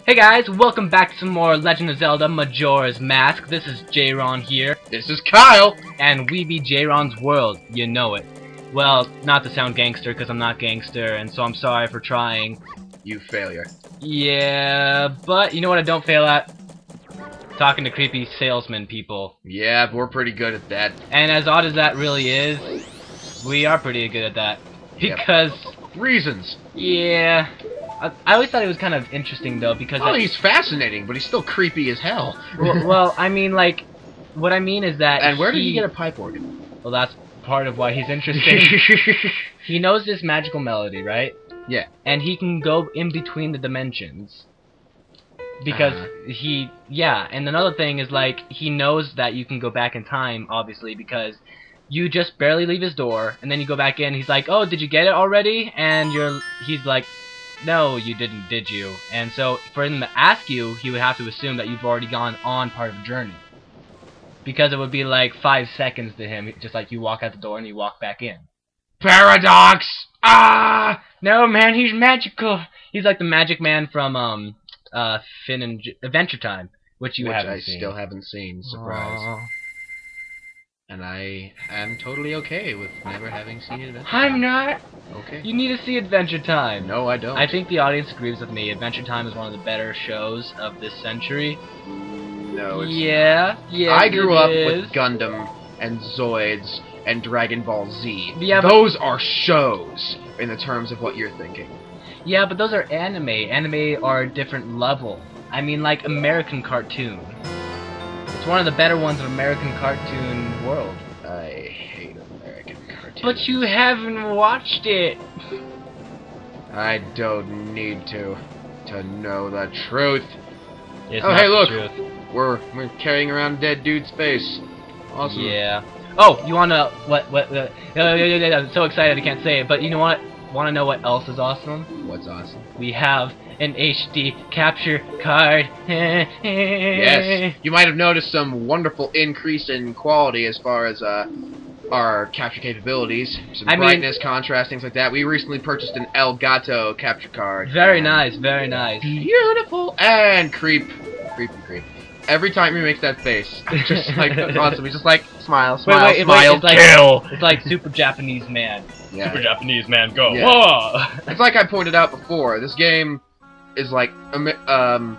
Hey guys, welcome back to some more Legend of Zelda Majora's Mask. This is JRon here. This is Kyle! And we be JRon's world, you know it. Well, not to sound gangster, because I'm not gangster, and so I'm sorry for trying. You failure. Yeah, but you know what I don't fail at? Talking to creepy salesman people. Yeah, we're pretty good at that. And as odd as that really is, we are pretty good at that. Because... Reasons! Yeah... I always thought it was kind of interesting, though, because... Oh, he's fascinating, but he's still creepy as hell. well, I mean, like... What I mean is that And where did he get a pipe organ? Well, that's part of why he's interesting. He knows this magical melody, right? Yeah. And he can go in between the dimensions. Because yeah, and another thing is, like, he knows that you can go back in time, obviously, because you just barely leave his door, and then you go back in, he's like, oh, did you get it already? And he's like, no, you didn't, did you? And so, for him to ask you, he would have to assume that you've already gone on part of the journey. Because it would be like 5 seconds to him, just like you walk out the door and you walk back in. Paradox! Ah! No, man, he's magical! He's like the magic man from, Finn and Adventure Time, which I still haven't seen, surprise. Aww. And I am totally okay with never having seen Adventure I'm Time. not! Okay. You need to see Adventure Time! No, I don't. I think the audience agrees with me. Adventure Time is one of the better shows of this century. No, it's Yeah, I grew up is. with Gundam and Zoids and Dragon Ball Z. Yeah, but those are shows in the terms of what you're thinking. yeah, but those are anime. Anime are a different level. I mean, like American cartoon. It's one of the better ones of American cartoon world. I hate American cartoons. But you haven't watched it. I don't need to know the truth. It's Oh, not hey, the look! truth. We're carrying around dead dude's face. Awesome. Yeah. Oh, you wanna what? I'm so excited I can't say it. But you know what? Wanna know what else is awesome? What's awesome? We have an HD capture card. Yes. You might have noticed some wonderful increase in quality as far as our capture capabilities. Some brightness, contrast, things like that. We recently purchased an Elgato capture card. Very nice, very nice. Beautiful and creep. Every time he makes that face, I'm just like awesome. He's just like smile, smile, smile, kill. It's like Super Japanese Man. Yeah. Super Japanese Man, go. Yeah. Whoa! It's like I pointed out before. This game is like Ocarina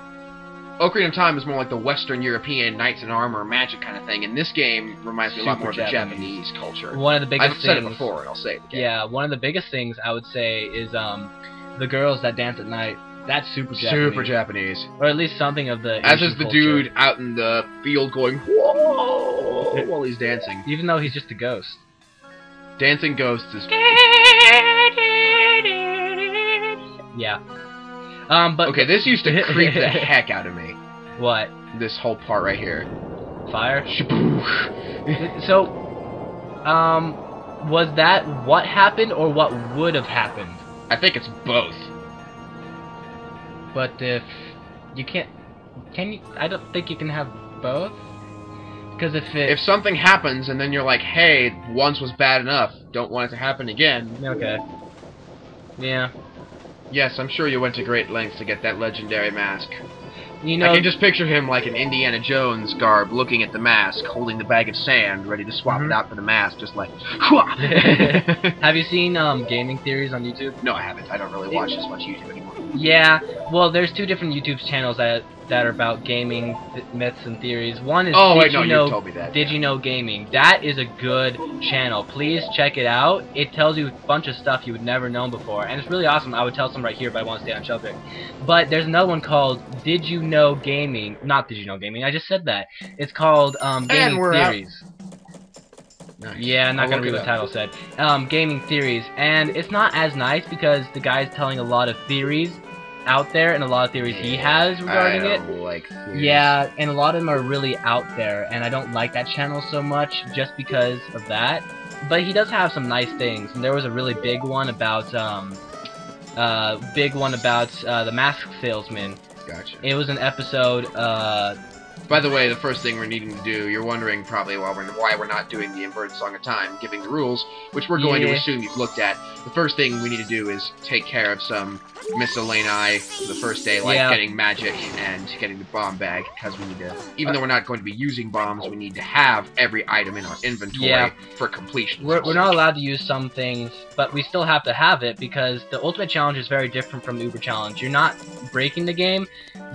of Time is more like the Western European knights in armor magic kind of thing, and this game reminds me a lot more of the Japanese culture. One of the biggest I've said it before, and I'll say it again. Yeah, one of the biggest things I would say is the girls that dance at night. That's super Japanese. Super Japanese. Or at least something of the As Asian is the culture. dude out in the field going, whoa, while he's dancing. Even though he's just a ghost. Dancing ghosts is... Yeah. But... Okay, this used to creep the heck out of me. What? This whole part right here. Fire? So, was that what happened or what would have happened? I think it's both. But if you can't, can you? I don't think you can have both. Because if something happens and then you're like, hey, once was bad enough, don't want it to happen again. Okay. Yeah. Yes, I'm sure you went to great lengths to get that legendary mask. You know, I can just picture him like an Indiana Jones garb, looking at the mask, holding the bag of sand, ready to swap it out for the mask, just like. Have you seen gaming theories on YouTube? No, I haven't. I don't really watch as much YouTube anymore. Yeah, well, there's two different YouTube channels that are about gaming myths and theories. One is you told me that. Did You Know Gaming? That is a good channel. Please check it out. It tells you a bunch of stuff you would never known before, and it's really awesome. I would tell some right here, but I want to stay on subject. But there's another one called Did You Know Gaming? Not Did You Know Gaming. I just said that. It's called Gaming Theories. Nice. Yeah, I'm not gonna read what the title said. Gaming Theories, and it's not as nice because the guy's telling a lot of theories out there and a lot of theories he has regarding it. Like theories. Yeah, and a lot of them are really out there, and I don't like that channel so much just because of that. But he does have some nice things, and there was a really big one about the mask salesman. Gotcha. It was an episode By the way, the first thing we're needing to do, you're wondering probably why we're not doing the inverted Song of Time, giving the rules, which we're going to assume you've looked at. The first thing we need to do is take care of some miscellaneous for the first day, like getting magic and getting the bomb bag, because we need to, even though we're not going to be using bombs, we need to have every item in our inventory for completion. We're not allowed to use some things, but we still have to have it, because the Ultimate Challenge is very different from the Uber Challenge. You're not breaking the game,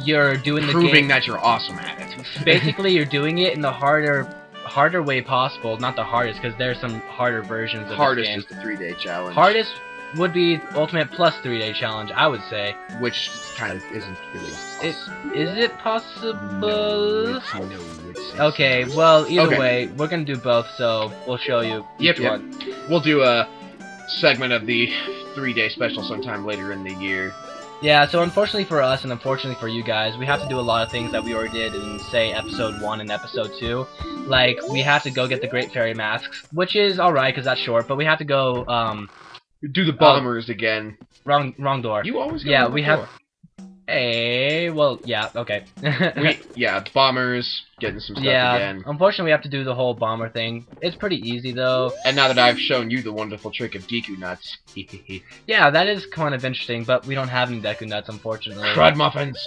you're doing the game... Proving that you're awesome at it. Basically, you're doing it in the harder way possible, not the hardest, because there's some harder versions of this game. Hardest is the 3-day challenge. Hardest would be Ultimate plus 3-day challenge, I would say. Which kind of isn't really possible. Is it possible? No, it's okay, well, either way, we're gonna do both, so we'll show you each one. We'll do a segment of the 3-day special sometime later in the year. Yeah, so unfortunately for us, and unfortunately for you guys, we have to do a lot of things that we already did in, say, Episode 1 and Episode 2. Like, we have to go get the Great Fairy Masks, which is alright, because that's short, but we have to go, do the bombers again. Wrong door. You always go wrong door. Hey, well, yeah, okay. Bombers, getting some stuff again. Unfortunately we have to do the whole bomber thing. It's pretty easy, though. And now that I've shown you the wonderful trick of deku nuts. Yeah, that is kind of interesting, but we don't have any deku nuts, unfortunately. Crud muffins!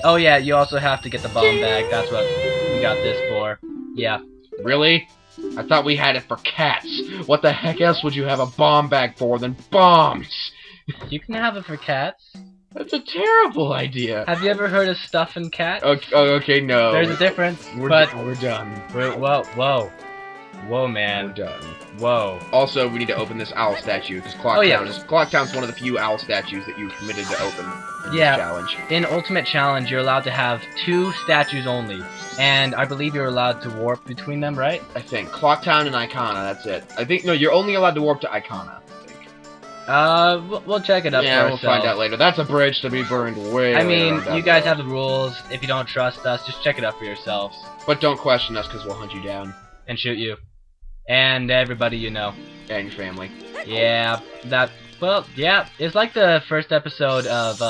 Oh yeah, you also have to get the bomb bag, that's what we got this for. Yeah. Really? I thought we had it for cats. What the heck else would you have a bomb bag for than bombs? You can have it for cats. That's a terrible idea. Have you ever heard of stuffing cats? Okay, no. There's a difference, we're done. Whoa, man. We're done. Whoa. Also, we need to open this owl statue, because Clocktown's one of the few owl statues that you've committed to open in this challenge. In Ultimate Challenge, you're allowed to have 2 statues only. And I believe you're allowed to warp between them, right? I think. Clocktown and Icona, that's it. I think, no, you're only allowed to warp to Icona. We'll check it up for ourselves. We'll find out later. That's a bridge to be burned way I mean, you guys have the rules. If you don't trust us, just check it up for yourselves. But don't question us, because we'll hunt you down. And shoot you. And everybody you know. And your family. Yeah, it's like the first episode of,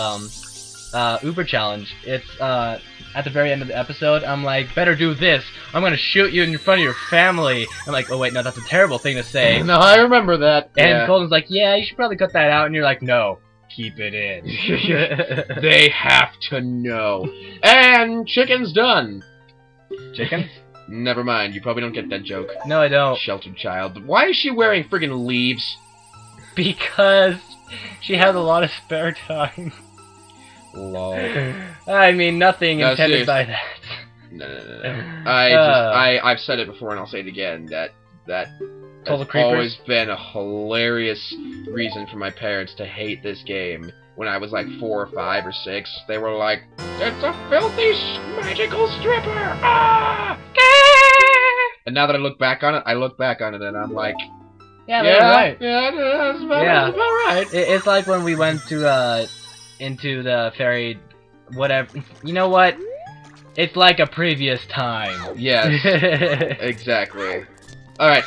Uber Challenge. It's, at the very end of the episode, I'm like, better do this. I'm gonna shoot you in front of your family. I'm like, oh wait, no, that's a terrible thing to say. No, I remember that. And Colton's like, yeah, you should probably cut that out. And you're like, no, keep it in. They have to know. And chicken's done. Chicken? Never mind, you probably don't get that joke. No, I don't. Sheltered child. Why is she wearing friggin' leaves? Because she has a lot of spare time. Lol. I mean, nothing intended by that. No. I've said it before and I'll say it again, that has always been a hilarious reason for my parents to hate this game. When I was like 4 or 5 or 6, they were like, "It's a filthy magical stripper! Ah! And now that I look back on it, and I'm like, yeah, that's right. Yeah, that's about right. It's like when we went to into the fairy, whatever. You know what? It's like a previous time. Yes, exactly. Alright,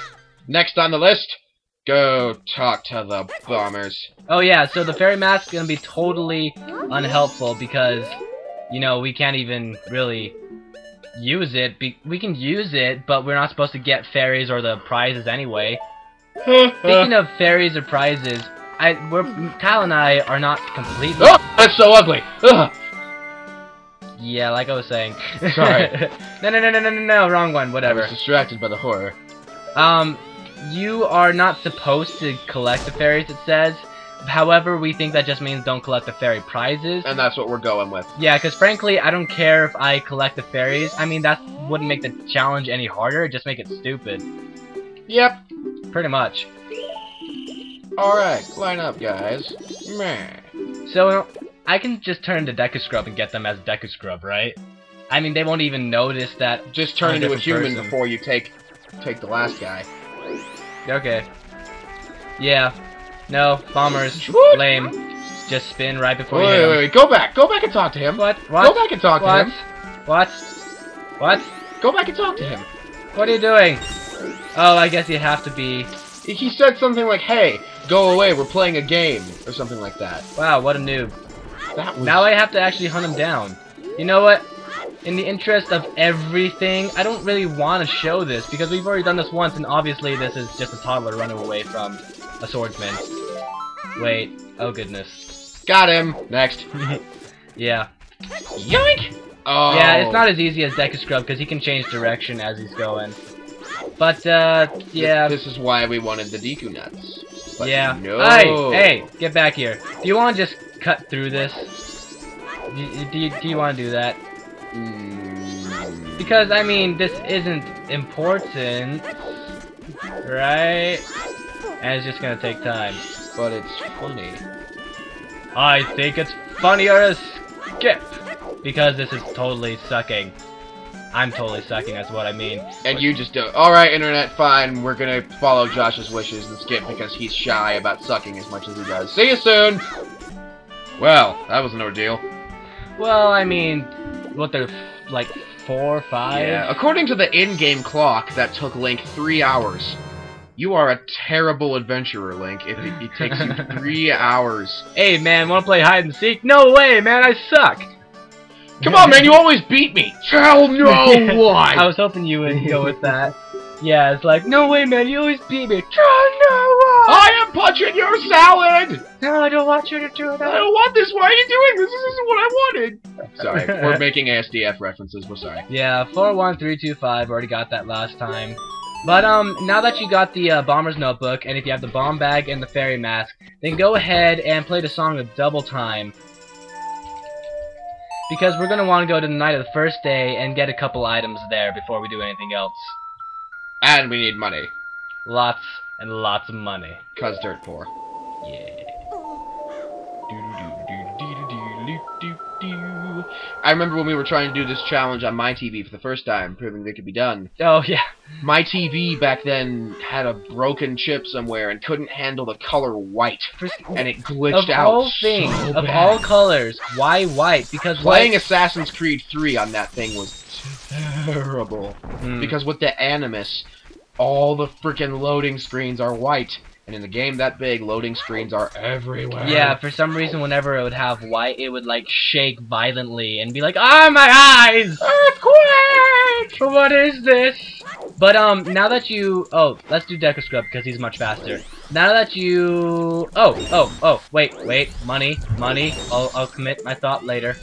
next on the list, go talk to the bombers. Oh yeah, so the fairy mask is gonna be totally unhelpful because, you know, we can't even really use it. We can use it, but we're not supposed to get fairies or the prizes anyway. Speaking of fairies or prizes, Kyle and I are not completely... Oh, that's so ugly! Ugh. Yeah, like I was saying. Sorry. No, wrong one, whatever. I was distracted by the horror. You are not supposed to collect the fairies, it says. However, we think that just means don't collect the fairy prizes. And that's what we're going with. Yeah, because frankly, I don't care if I collect the fairies. I mean, that wouldn't make the challenge any harder, it'd just make it stupid. Yep. Pretty much. Alright, line up, guys. Meh. So, I can just turn into Deku Scrub and get them as Deku Scrub, right? I mean, they won't even notice that. Just turn into a human before you take the last guy. Okay. Yeah. No, bombers. Lame. Just spin right before you hit him. Wait, go back and talk to him. What? Go back and talk to him. What? Go back and talk to him. What are you doing? Oh, I guess you have to be... He said something like, hey, go away, we're playing a game, or something like that. Wow, what a noob. That was... Now I have to actually hunt him down. You know what? in the interest of everything, I don't really want to show this because we've already done this once, and obviously this is just a toddler running away from a swordsman. Wait, oh goodness. Got him! Next. Yeah. Yoink! Oh. Yeah, it's not as easy as Deku Scrub because he can change direction as he's going. But, yeah. This is why we wanted the Deku nuts. But yeah. No. Hey, get back here. Do you want to just cut through this? Do you want to do that? Because, I mean, this isn't important, right? And it's just gonna take time. But it's funny. I think it's funnier as skip. Because this is totally sucking. I'm totally sucking, that's what I mean. And you just do. Alright, internet, fine. We're gonna follow Josh's wishes and skip because he's shy about sucking as much as he does. See you soon! Well, that was an ordeal. Well, I mean, what, they're like 4 or 5? Yeah, according to the in-game clock, that took Link 3 hours. You are a terrible adventurer, Link, if it takes you 3 hours. Hey, man, wanna play hide and seek? No way, man, I suck! Come on, man, you always beat me! Tell no one! I was hoping you would go with that. Yeah, it's like, no way, man, you always beat me. Tell no one! I am punching your salad! No, I don't want you to do that. I don't want this, why are you doing this? This isn't what I wanted! Sorry, we're making ASDF references, we're sorry. Yeah, 41325, already got that last time. But, now that you got the Bomber's Notebook, and if you have the Bomb Bag and the Fairy Mask, then go ahead and play the song a double time. Because we're going to want to go to the night of the first day and get a couple items there before we do anything else. And we need money. Lots and lots of money. 'Cause dirt poor. Yeah. I remember when we were trying to do this challenge on my TV for the first time, proving that it could be done. Oh, yeah. My TV back then had a broken chip somewhere and couldn't handle the color white. And it glitched out Of all things, so of bad. all colors, why white? Because Playing white... Assassin's Creed 3 on that thing was terrible. Because with the Animus, all the freaking loading screens are white. And in the game that big, loading screens are everywhere. Yeah, for some reason, whenever it would have white, it would, like, shake violently and be like, ah, my eyes! Earthquake! What is this? But, now that you... Oh, let's do Deku Scrub, because he's much faster. Now that you... Oh, wait, money. I'll commit my thought later.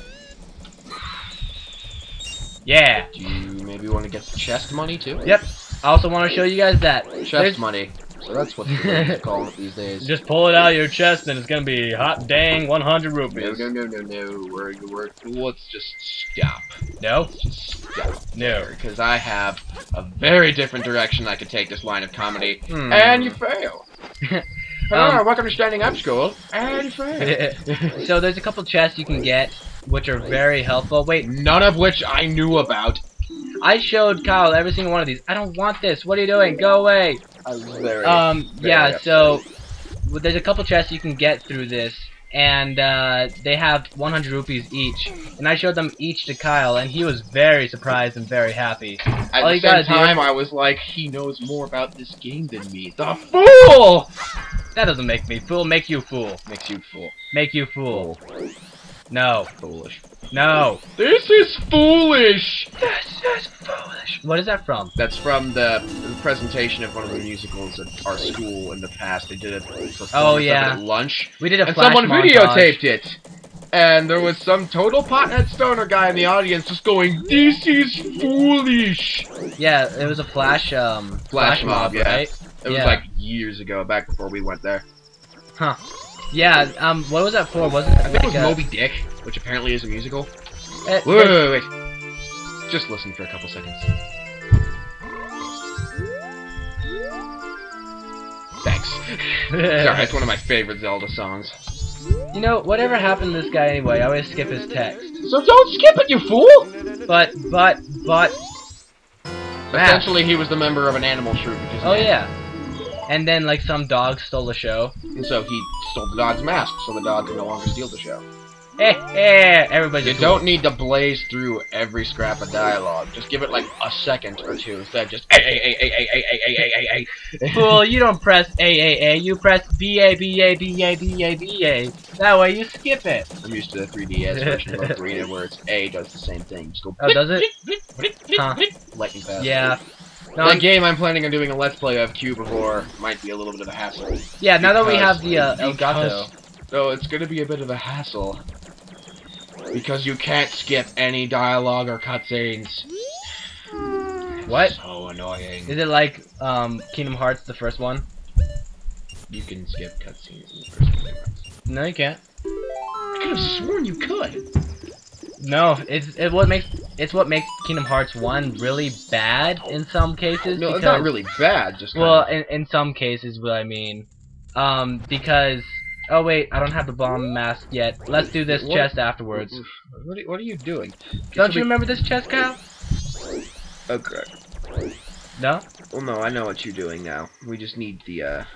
Yeah. Do you maybe want to get the chest money, too? Yep. I also want to show you guys that. Chest money. So that's what they're calling it these days. Just pull it out of your chest and it's gonna be hot dang 100 rupees. No. Let's just stop. No? Just stop. No. Because I have a very different direction I could take this line of comedy. And you fail. Welcome to Standing Up School. And you fail. So there's a couple chests you can get, which are very helpful. Wait. None of which I knew about. I showed Kyle every single one of these. I don't want this. What are you doing? Go away. I was very yeah, upset. so there's a couple chests you can get through this, and they have 100 rupees each. And I showed them each to Kyle, and he was very surprised and very happy. At All the you same gotta do- time, I was like, he knows more about this game than me. The fool! That doesn't make me fool. Make you fool. Makes you fool. Make you fool. No. Foolish. No. This is foolish! This is foolish. What is that from? That's from the presentation of one of the musicals at our school in the past. They did it for at lunch. We did a and flash someone montage. videotaped it. And there was some total pothead stoner guy in the audience just going, "This is foolish." Yeah, it was a flash mob, yeah. right? It was like years ago, back before we went there. Huh. Yeah, what was that for? Wasn't it I think like it was Moby Dick, which apparently is a musical. Wait. Just listen for a couple seconds. Thanks. Sorry, it's one of my favorite Zelda songs. You know, whatever happened to this guy anyway, I always skip his text. So don't skip it, you fool! But... Essentially, he was the member of an animal troupe. Oh, yeah. And then, like, some dog stole the show. And so he stole the dog's mask, so the dog can no longer steal the show. Everybody's You don't need to blaze through every scrap of dialogue. Just give it, like, a second or two instead of just Fool, you don't press A, you press B-A. That way you skip it. I'm used to the 3DS version of Ocarina where it's A does the same thing. Just go. Oh, does it? Huh. Lightning fast. Yeah. No, That game I'm planning on doing a Let's Play of Q before might be a little bit of a hassle. Yeah, now that we have the Elgato. So it's gonna be a bit of a hassle. Because you can't skip any dialogue or cutscenes. What? So annoying. Is it like Kingdom Hearts, the first one? You can skip cutscenes in the first Kingdom Hearts. No, you can't. I could have sworn you could. No, it's what makes Kingdom Hearts 1 really bad in some cases. No, because, it's not really bad. Just well, in some cases, what I mean, because oh wait, I don't have the bomb mask yet. Let's do this chest afterwards. What are you doing? Don't you remember this chest, Kyle? Okay. No? Well, no, I know what you're doing now. We just need the,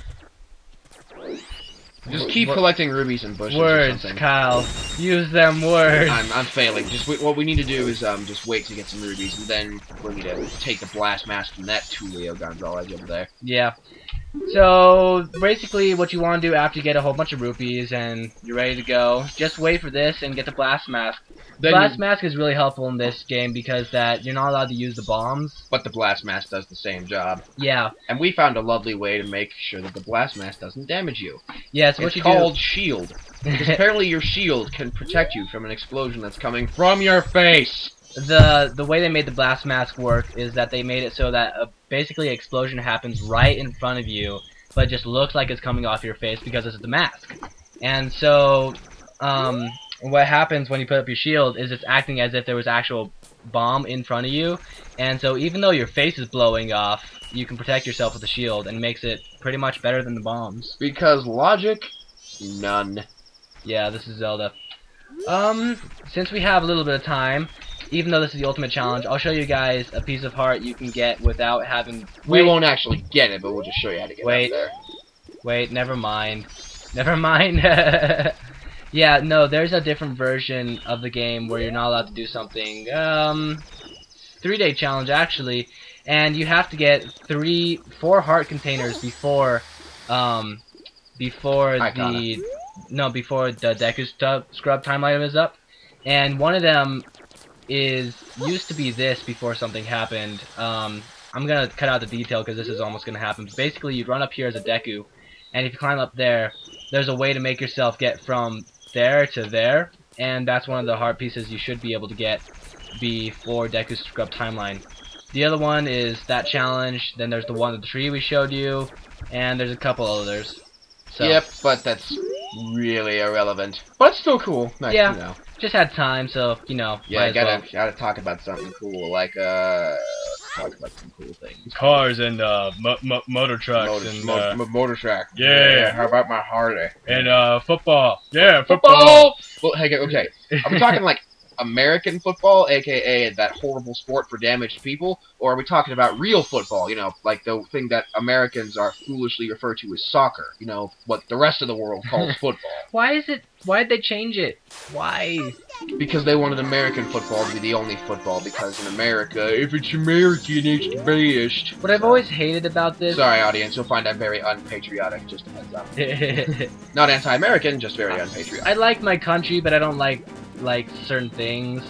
Just keep collecting rubies and bushes words, or something. Kyle. Use them words. I'm failing. What we need to do is, just wait to get some rubies, and then we need to take the blast mask from that Tulio Gonzalez over there. Yeah. So, basically, what you want to do after you get a whole bunch of rupees and you're ready to go, just wait for this and get the blast mask. The blast mask is really helpful in this game because you're not allowed to use the bombs. But the blast mask does the same job. Yeah. And we found a lovely way to make sure that the blast mask doesn't damage you. Yeah, so what you do... It's called shield. Because apparently your shield can protect you from an explosion that's coming from your face. The way they made the blast mask work is that they made it so that basically an explosion happens right in front of you, but it just looks like it's coming off your face because it's the mask. And so, what happens when you put up your shield is it's acting as if there was actual bomb in front of you, and so even though your face is blowing off, you can protect yourself with the shield, and makes it pretty much better than the bombs. Because logic, none. Yeah, this is Zelda. Since we have a little bit of time, even though this is the ultimate challenge, I'll show you guys a piece of heart you can get without having... We won't actually get it, but we'll just show you how to get it up there. Wait, never mind. Never mind. Yeah, no, there's a different version of the game where you're not allowed to do something. 3-day challenge, actually. And you have to get 4 heart containers before the deku scrub timeline is up. And one of them used to be this before something happened. I'm gonna cut out the detail because this is almost gonna happen. But basically, you run up here as a deku, and if you climb up there, there's a way to make yourself get from there to there, and that's one of the heart pieces you should be able to get before deku scrub timeline. The other one is that challenge. Then there's the one with the tree we showed you, and there's a couple others. So, yep, but that's really irrelevant. But it's still cool. Nice, yeah, you know. Just had time, so you know. Yeah, gotta talk about something cool. Like let's talk about some cool things. Cars and motor trucks motor track. Yeah. How about my Harley? And football. Yeah, football. Well, hey, okay. Are we talking like American football, aka that horrible sport for damaged people, or are we talking about real football? You know, like the thing that Americans are foolishly refer to as soccer. You know, what the rest of the world calls football. Why'd they change it? Why? Because they wanted American football to be the only football, because in America, if it's American, it's the best. What I've always hated about this... Sorry, audience, you'll find I'm very unpatriotic, just a heads up. Not anti-American, just very unpatriotic. I like my country, but I don't like certain things.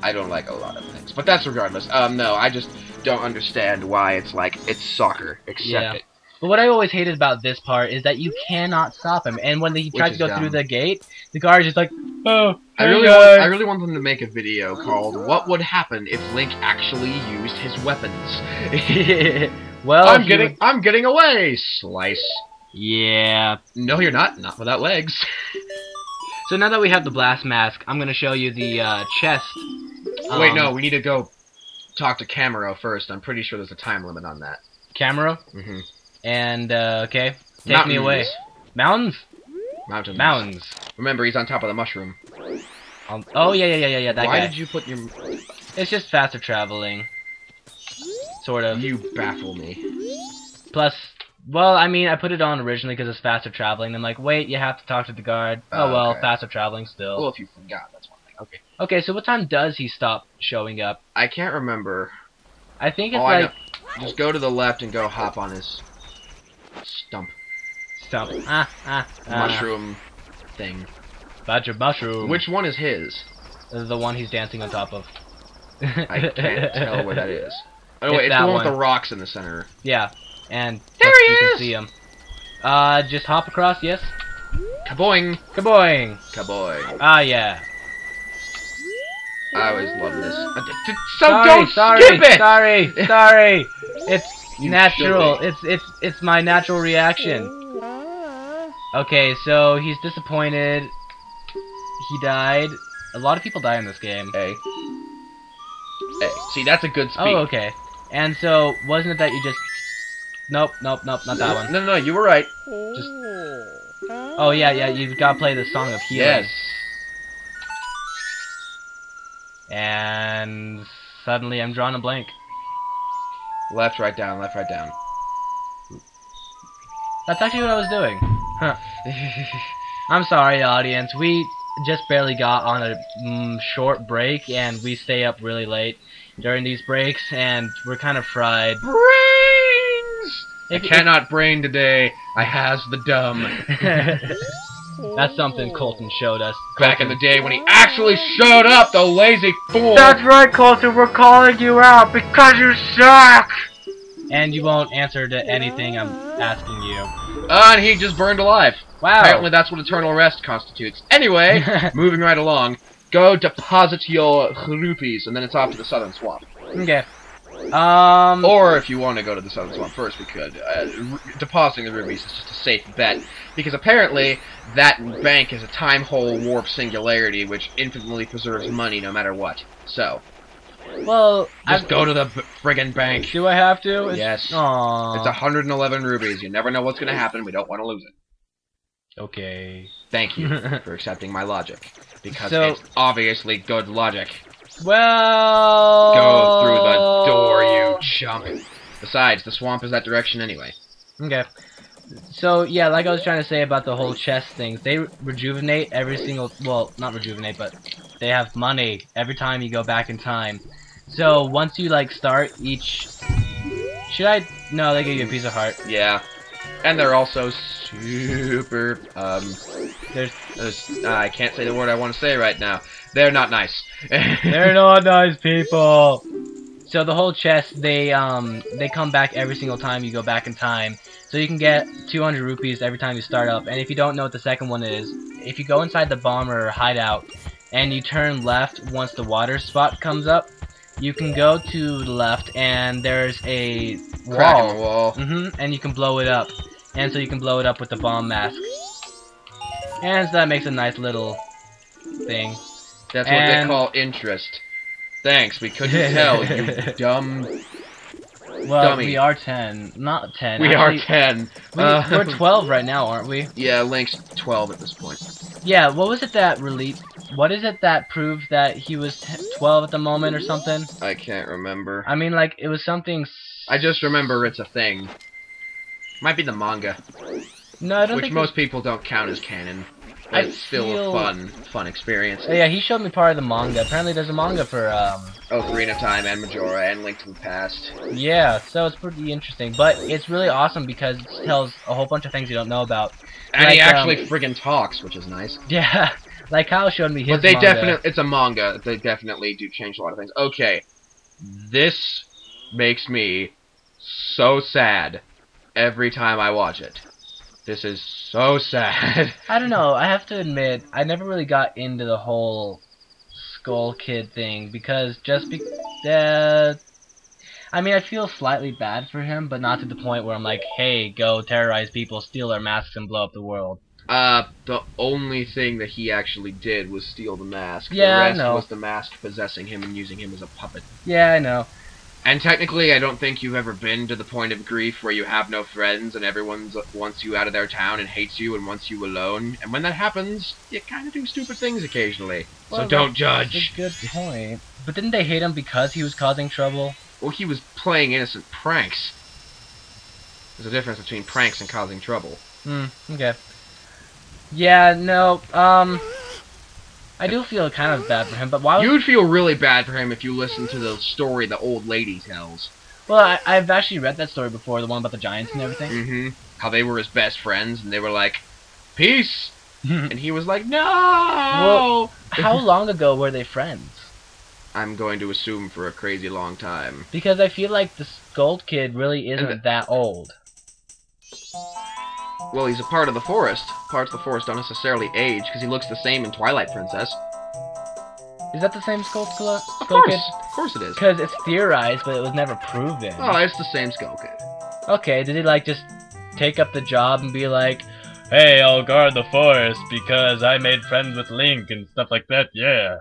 I don't like a lot of things, but that's regardless. No, I just don't understand why it's like, it's soccer, accept it. But what I always hated about this part is that you cannot stop him, and when he tries to go through the gate, the guard is just like, oh, I really want them to make a video called "What Would Happen If Link Actually Used His Weapons." Well, I'm getting away, slice. Yeah. No, you're not. Not without legs. So now that we have the blast mask, I'm gonna show you the chest. Wait, no, we need to go talk to Camaro first. I'm pretty sure there's a time limit on that. Camaro? Mm-hmm. And, okay. Take me away. Mountains? Mountains. Mountains. Remember, he's on top of the mushroom. Oh, yeah, that guy. Why did you put your... It's just faster traveling. Sort of. You baffle me. Plus, well, I mean, I put it on originally because it's faster traveling. I'm like, wait, you have to talk to the guard. Oh, well, okay. Faster traveling still. Well, if you forgot, that's one thing. Okay. Okay, so what time does he stop showing up? I can't remember. I think it's like... Just go to the left and go hop on his... stump. Stump. Mushroom thing. Badger mushroom. Which one is his? The one he's dancing on top of. I can't tell where that is. Oh wait, It's it's the that one with one. the rocks in the center. Yeah, and There he you can is! see him. Just hop across, yes? Kaboing! Kaboing! Kaboing. Ah, yeah. I always love this. So don't skip it! Sorry. It's You natural. should It's my natural reaction. Okay, so he's disappointed. He died. A lot of people die in this game. Hey. Hey. See, that's a good speed. Oh, okay. And so, wasn't it that you just... Nope, not that one. No, you were right. Just... Oh, yeah, you've got to play the Song of Healing. Yes. And... suddenly I'm drawing a blank. Left, right, down, left, right, down. That's actually what I was doing. Huh. I'm sorry, audience. We just barely got on a short break, and we stay up really late during these breaks, and we're kind of fried. Brains! I cannot brain today. I has the dumb. That's something Colton showed us. Back in the day when he actually showed up, the lazy fool! That's right, Colton. We're calling you out because you suck! And you won't answer to anything I'm asking you. And he just burned alive. Wow. Apparently that's what eternal rest constitutes. Anyway, moving right along, go deposit your rupees, and then it's off to the southern swamp. Okay. Or if you want to go to the southern swamp first, we could. Depositing the rubies is just a safe bet, because apparently that bank is a time hole warp singularity, which infinitely preserves money no matter what. So, well, just go to the friggin' bank. Do I have to? Yes. Aww. It's 111 rubies. You never know what's going to happen. We don't want to lose it. Okay. Thank you for accepting my logic, because it's obviously good logic. Well... Go through the door, you chump. Besides, the swamp is that direction anyway. Okay. So, yeah, like I was trying to say about the whole chest things, they rejuvenate every single... Well, not rejuvenate, but they have money every time you go back in time. So, once you, like, start each... Should I... No, they give you a piece of heart. Yeah. And they're also super... I can't say the word I want to say right now. They're not nice. They're not nice people. So the whole chest, they come back every single time you go back in time. So you can get 200 rupees every time you start up. And if you don't know what the second one is, if you go inside the bomber hideout and you turn left once the water spot comes up, you can go to the left and there's a wall. Crack in the wall. And you can blow it up. And so you can blow it up with the bomb mask. And so that makes a nice little thing. That's what they call interest. Thanks, we couldn't tell, you dumb... Well, dummy. we are 10. Not 10. We are 10. We're 12 right now, aren't we? Yeah, Link's 12 at this point. Yeah, what was it that what is it that proved that he was 12 at the moment or something? I can't remember. I mean, like, it was something... I just remember it's a thing. Might be the manga. No, I don't think... Which most people don't count as canon. But it's still a fun experience. Oh, yeah, he showed me part of the manga. Apparently there's a manga for, Ocarina of Time and Majora and Link to the Past. Yeah, so it's pretty interesting. But it's really awesome because it tells a whole bunch of things you don't know about. And like, he actually friggin' talks, which is nice. Yeah, like Kyle showed me his But they manga. definitely, it's a manga. They definitely do change a lot of things. Okay, this makes me so sad every time I watch it. This is so sad. I don't know, I have to admit, I never really got into the whole Skull Kid thing, because I mean, I feel slightly bad for him, but not to the point where I'm like, hey, go terrorize people, steal their masks, and blow up the world. The only thing that he actually did was steal the mask. Yeah, the rest I know. was the mask possessing him and using him as a puppet. Yeah, I know. And technically, I don't think you've ever been to the point of grief where you have no friends and everyone wants you out of their town and hates you and wants you alone. And when that happens, you kind of do stupid things occasionally. Well, so don't judge. That's a good point. But didn't they hate him because he was causing trouble? Well, he was playing innocent pranks. There's a difference between pranks and causing trouble. Okay. Yeah, no, I do feel kind of bad for him, but why would... You'd feel really bad for him if you listened to the story the old lady tells. Well, I've actually read that story before, the one about the giants and everything. How they were his best friends, and they were like, peace, And he was like, no! Well, how long ago were they friends? I'm going to assume for a crazy long time. Because I feel like the Gold Kid really isn't that old. Well, he's a part of the forest. Parts of the forest don't necessarily age, because he looks the same in Twilight Princess. Is that the same Skull Kid? Of course it is. Because it's theorized, but it was never proven. Oh, it's the same Skull Kid. Okay, did he, like, just take up the job and be like, hey, I'll guard the forest because I made friends with Link and stuff like that, yeah.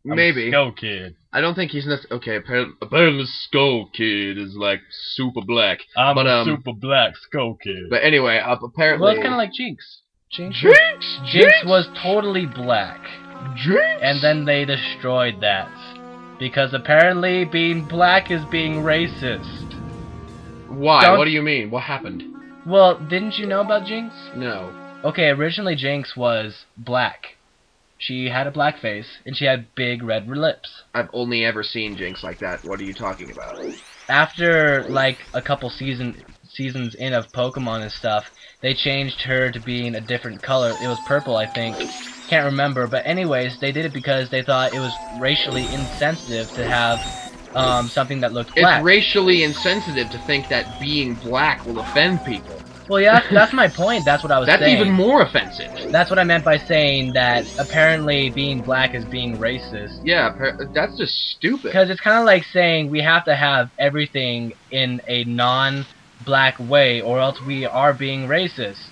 Maybe. Skull Kid. I don't think he's okay, apparently Skull Kid is, like, super black. I'm a super black Skull Kid. But anyway, apparently... Well, it's kind of like Jinx. Jinx was totally black. Jinx? And then they destroyed that. Because apparently being black is being racist. Why? What do you mean? What happened? Well, didn't you know about Jinx? No. Okay, originally Jinx was black. She had a black face, and she had big red lips. I've only ever seen Jinx like that. What are you talking about? After, like, a couple seasons in of Pokemon and stuff, they changed her to being a different color. It was purple, I think. Can't remember, but anyways, they did it because they thought it was racially insensitive to have something that looked black. It's racially insensitive to think that being black will offend people. Well, yeah, that's my point. That's what I was saying. That's even more offensive. That's what I meant by saying that apparently being black is being racist. Yeah, that's just stupid. Because it's kind of like saying we have to have everything in a non-black way or else we are being racist.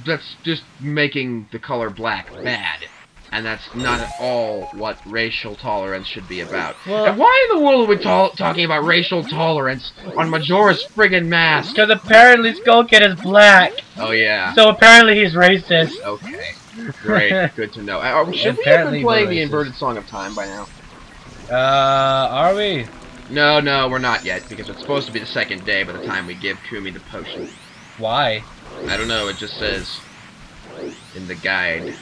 That's just making the color black bad. And that's not at all what racial tolerance should be about. Well, and why in the world are we talking about racial tolerance on Majora's friggin' mask? Because apparently Skull Kid is black. Oh, yeah. So apparently he's racist. Okay. Great. Good to know. Should we have been playing the Inverted Song of Time by now? Are we? No, we're not yet, because it's supposed to be the second day by the time we give Kumi the potion. Why? I don't know, it just says in the guide.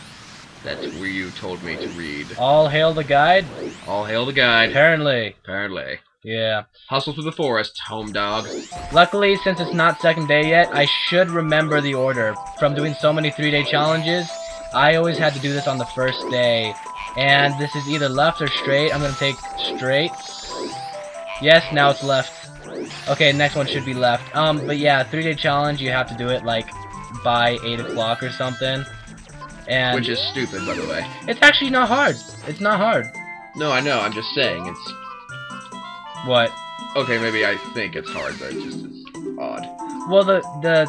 That's where you told me to read. All hail the guide? All hail the guide. Apparently. Yeah. Hustle through the forest, home dog. Luckily, since it's not second day yet, I should remember the order. From doing so many 3-day challenges, I always had to do this on the first day. And this is either left or straight. I'm gonna take straight. Yes, now it's left. Okay, next one should be left. But yeah, 3-day challenge, you have to do it, like, by 8 o'clock or something. And which is stupid, by the way. It's actually not hard. It's not hard. No, I know. I'm just saying. It's... What? Okay, maybe I think it's hard, but it's odd. Well, the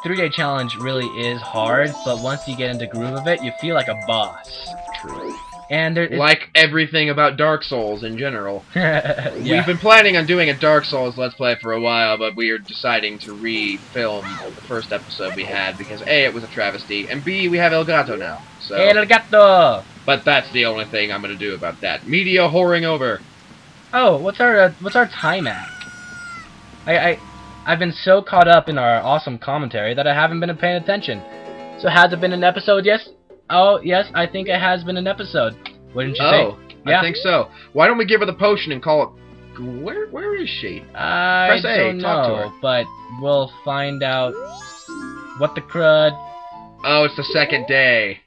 3-day challenge really is hard, but once you get into groove of it, you feel like a boss. True. And like everything about Dark Souls in general. Yeah. We've been planning on doing a Dark Souls Let's Play for a while, but we are deciding to re-film the first episode we had because A, it was a travesty, and B, we have El Gato now. So. El Gato! But that's the only thing I'm going to do about that. Media whoring over. Oh, what's our time at? I've been so caught up in our awesome commentary that I haven't been paying attention. So has it been an episode? Yes. Oh, yes, I think it has been an episode. Wouldn't you say? Oh, yeah. I think so. Why don't we give her the potion and call it... Where is she? Press A, don't talk to her. But we'll find out... What the crud? Oh, it's the second day.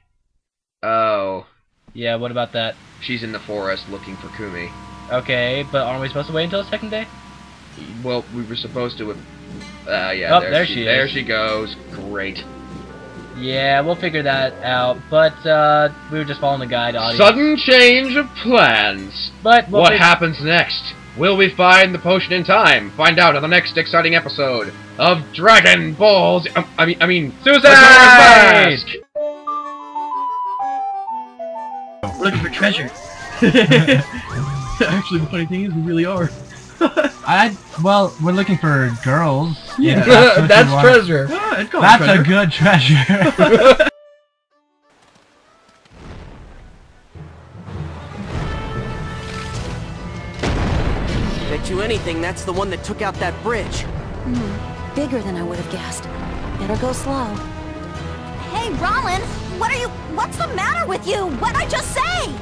Oh. Yeah, what about that? She's in the forest looking for Kumi. Okay, but aren't we supposed to wait until the second day? Well, we were supposed to... yeah, oh, there she is. There she goes. Great. Yeah, we'll figure that out, but, we were just following the guide, audience. Sudden change of plans! But what happens next? Will we find the potion in time? Find out on the next exciting episode of Dragon Balls... I mean... Suicide! We're looking for treasure. Actually, the funny thing is, we really are. Well, we're looking for girls. Yeah, that's treasure. That's treasure. A good treasure. Bet you anything that's the one that took out that bridge. Bigger than I would have guessed. Better go slow. Hey, Rollin! What's the matter with you? What'd I just say?